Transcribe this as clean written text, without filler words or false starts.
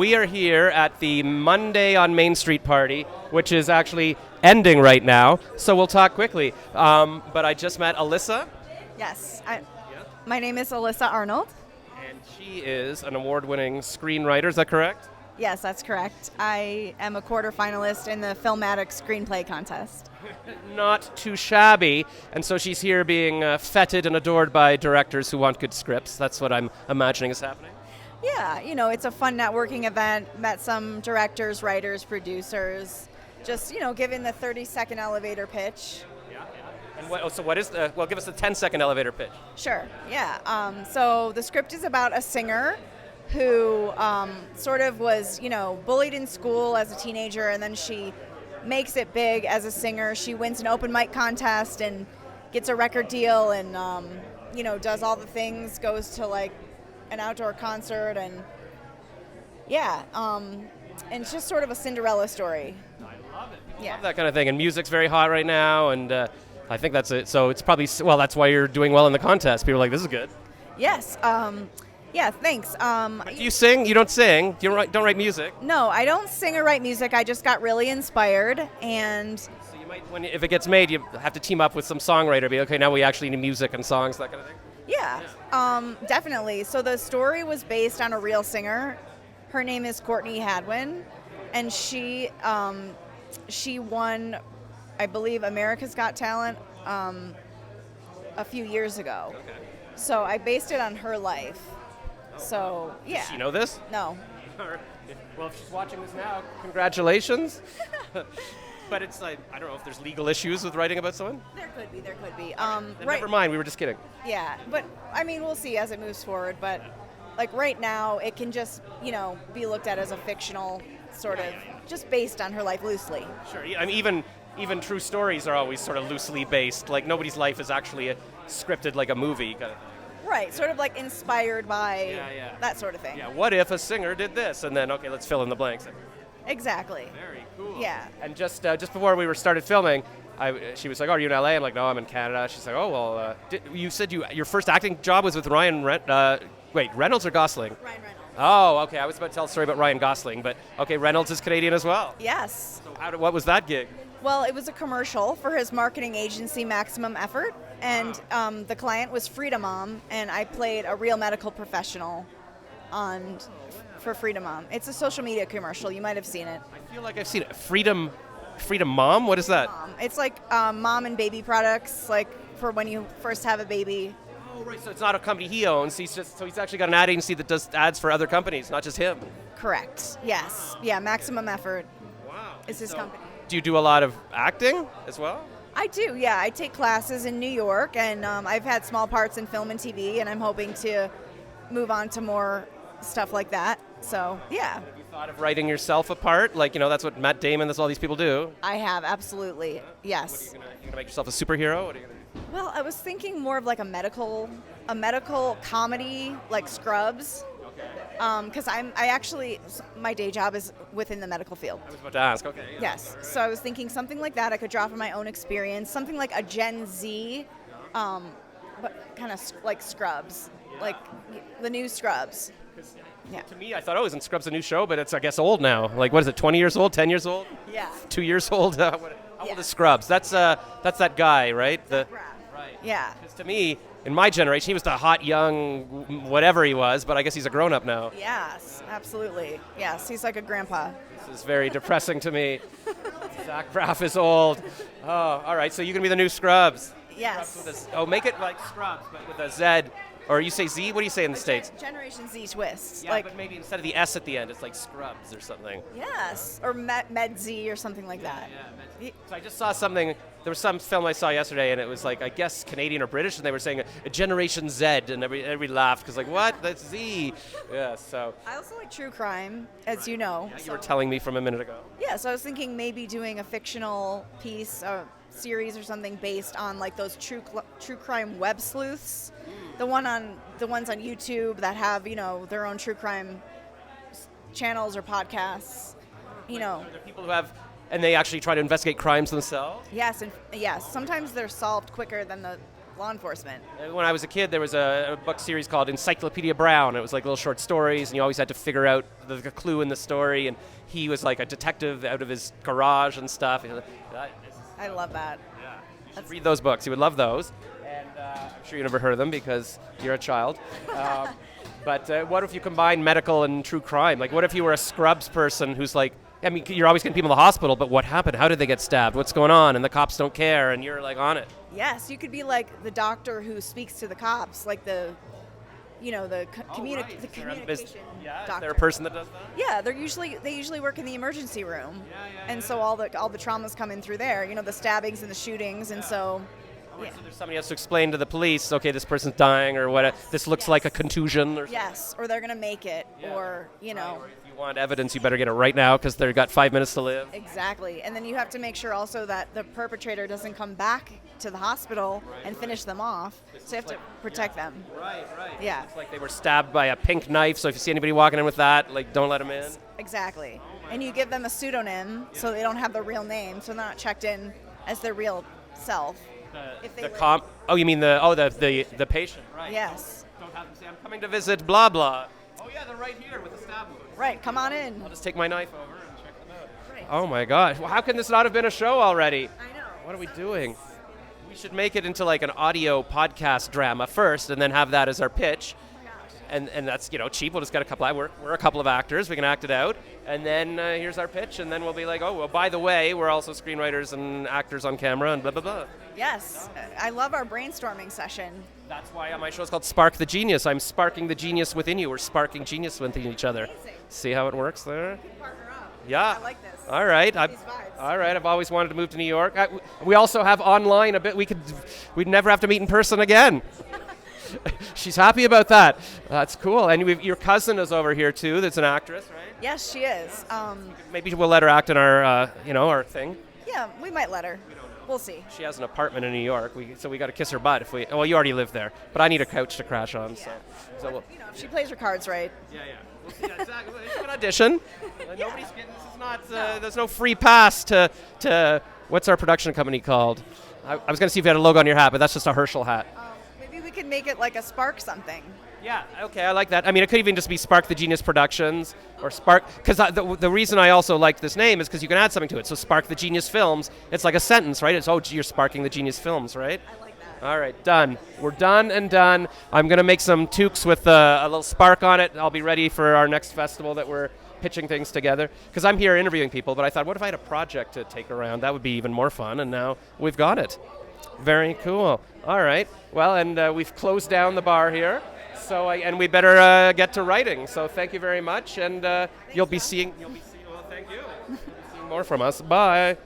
We are here at the Monday on Main Street party, which is actually ending right now, so we'll talk quickly. But I just met Alissa. Yes, my name is Alissa Arnold. And she is an award-winning screenwriter, is that correct? Yes, that's correct. I am a quarterfinalist in the Filmatic Screenplay Contest. Not too shabby, and so she's here being feted and adored by directors who want good scripts. That's what I'm imagining is happening. Yeah, it's a fun networking event. Met some directors, writers, producers. Just, given the 30-second elevator pitch. Yeah. And what is the, give us the 10-second elevator pitch. Sure, yeah. So the script is about a singer who sort of was, bullied in school as a teenager, and then she makes it big as a singer. She wins an open mic contest and gets a record deal and, does all the things, goes to like an outdoor concert and it's just sort of a Cinderella story. I love it. I love that kind of thing, and music's very hot right now, and I think that's it. So it's probably, that's why you're doing well in the contest. People are like, this is good. Yes. Yeah, thanks. Do you sing? You don't sing? You don't write music? No, I don't sing or write music. I just got really inspired, and so you might, if it gets made, you have to team up with some songwriter. Be okay. Now we actually need music and songs, that kind of thing. Yeah, definitely. So the story was based on a real singer. Her name is Courtney Hadwin, and she won, I believe, America's Got Talent a few years ago. Okay. So I based it on her life. So, yeah. Does she know this? No. Well, if she's watching this now, congratulations. But it's like, I don't know if there's legal issues with writing about someone? There could be. Never mind, we were just kidding. Yeah, but, we'll see as it moves forward. But, right now, it can just, be looked at as a fictional sort of, just based on her life loosely. Sure, I mean, even true stories are always sort of loosely based. Like, nobody's life is actually scripted like a movie kind of thing. Right, sort of like inspired by that sort of thing. Yeah, what if a singer did this? And then, okay, let's fill in the blanks. Exactly. Very cool. Yeah. And just before we started filming, she was like, oh, are you in LA? I'm like, no, I'm in Canada. She's like, oh, well, you said your first acting job was with Reynolds or Gosling? Ryan Reynolds. Oh, okay, I was about to tell a story about Ryan Gosling, but okay, Reynolds is Canadian as well. Yes. So what was that gig? Well, it was a commercial for his marketing agency, Maximum Effort, and the client was Freedom Mom, and I played a real medical professional for Freedom Mom. It's a social media commercial. You might have seen it. I feel like I've seen it. Freedom Mom? What is that? It's like mom and baby products, like for when you first have a baby. Oh, right. So it's not a company he owns. He's actually got an ad agency that does ads for other companies, not just him. Correct. Yes. Yeah. Maximum Effort. Wow. Is his company. Do you do a lot of acting as well? I do. Yeah. I take classes in New York, and I've had small parts in film and TV, and I'm hoping to move on to more stuff like that. So yeah. Have you thought of writing yourself a part? Like, that's what Matt Damon, that's all these people do. I have, absolutely. Yes. What are you gonna make yourself a superhero? What are you gonna do? Well, I was thinking more of like a medical comedy, like Scrubs. Okay. Because my day job is within the medical field. I was about to ask. Okay. Yeah. Yes. So I was thinking something like that I could draw from my own experience, something like a Gen Z, but kind of like Scrubs, like the new Scrubs. Yeah. To me, I thought, isn't Scrubs a new show? But it's, I guess, old now. Like, what is it, 20 years old, 10 years old? Yeah. 2 years old? How old is Scrubs? That's that guy, right? Right. Yeah. Because to me, in my generation, he was the hot, young, whatever he was, but I guess he's a grown-up now. Yes, absolutely. Yes, he's like a grandpa. This is very depressing to me. Zach Braff is old. Oh, all right, so you can be the new Scrubs. Yes. Scrubs make it like Scrubs, but with a Z. Or you say Z? What do you say in the States? Generation Z twist. Yeah, but maybe instead of the S at the end, it's like Scrubs or something. Yes, or Med Z or something like that. Yeah. So I just saw something, there was some film I saw yesterday, and it was like, I guess Canadian or British, and they were saying a Generation Z, and everybody laughed, because like, what? That's Z. Yeah, so. I also like true crime, as you know. Yeah, you were telling me from a minute ago. Yeah, so I was thinking maybe doing a fictional piece, series or something based on like those true crime web sleuths. The ones on YouTube that have, their own true crime channels or podcasts, Are there people who have, and they actually try to investigate crimes themselves? Yes, and yes. Sometimes they're solved quicker than the law enforcement. When I was a kid, there was a book series called Encyclopedia Brown. It was like little short stories, and you always had to figure out the clue in the story. And he was like a detective out of his garage and stuff. I love that. Yeah, you should read those books. You would love those. And I'm sure you never heard of them because you're a child. But what if you combine medical and true crime? Like, what if you were a Scrubs person who's like, I mean, you're always getting people in the hospital, but what happened? How did they get stabbed? What's going on? And the cops don't care, and you're like on it. Yes, you could be like the doctor who speaks to the cops, like the communication doctor. Is there a person that does that? Yeah, they usually work in the emergency room, and so all the traumas come in through there. You know, the stabbings and the shootings, and so. Right, so there's somebody else to explain to the police, okay, this person's dying, or what? This looks like a contusion. Or yes, or they're gonna make it, or you know. Right, or if you want evidence, you better get it right now because they've got 5 minutes to live. Exactly, and then you have to make sure also that the perpetrator doesn't come back to the hospital and finish them off. So you have to protect them. Right. Yeah. It's like they were stabbed by a pink knife. So if you see anybody walking in with that, like, don't let them in. Exactly, and you give them a pseudonym so they don't have the real name, so they're not checked in as their real self. Oh, you mean the patient, right? Yes. Don't have to say, I'm coming to visit blah blah. Oh yeah, they're right here with the stab wound. Right, come on in. I'll just take my knife over and check them out. Right. Oh my gosh, well, how can this not have been a show already? I know. What are we doing? We should make it into like an audio podcast drama first, and then have that as our pitch. Oh my gosh. And that's cheap. We'll just get a couple. We're a couple of actors. We can act it out, and then here's our pitch, and then we'll be like, oh well, by the way, we're also screenwriters and actors on camera, and blah blah blah. Yes, I love our brainstorming session. That's why my show is called Spark the Genius. I'm sparking the genius within you. We're sparking genius within each other. Amazing. See how it works there? We can partner up. Yeah. I like this. All right. These vibes. All right. I've always wanted to move to New York. We also have online a bit. We'd never have to meet in person again. She's happy about that. That's cool. And your cousin is over here too. That's an actress, right? Yes, she is. Maybe we'll let her act in our, our thing. Yeah, we might let her. We'll see. She has an apartment in New York, so we got to kiss her butt if we. Well, you already live there, but I need a couch to crash on. Yeah. So we'll, if she plays her cards right. Yeah. We'll see. Yeah, exactly. It's an audition. Nobody's getting. This is not. There's no free pass to. What's our production company called? I was going to see if you had a logo on your hat, but that's just a Herschel hat. Maybe we could make it like a Spark something. Yeah, okay, I like that. I mean, it could even just be Spark the Genius Productions or Spark, because the reason I also like this name is because you can add something to it. So Spark the Genius Films, it's like a sentence, right? It's, you're sparking the genius films, right? I like that. All right, done. We're done and done. I'm going to make some toques with a little spark on it. I'll be ready for our next festival that we're pitching things together. Because I'm here interviewing people, but I thought, what if I had a project to take around? That would be even more fun, and now we've got it. Very cool. All right. Well, and we've closed down the bar here. So, and we better get to writing. So, thank you very much, and you'll be seeing. Well, thank you. You'll be seeing more from us. Bye.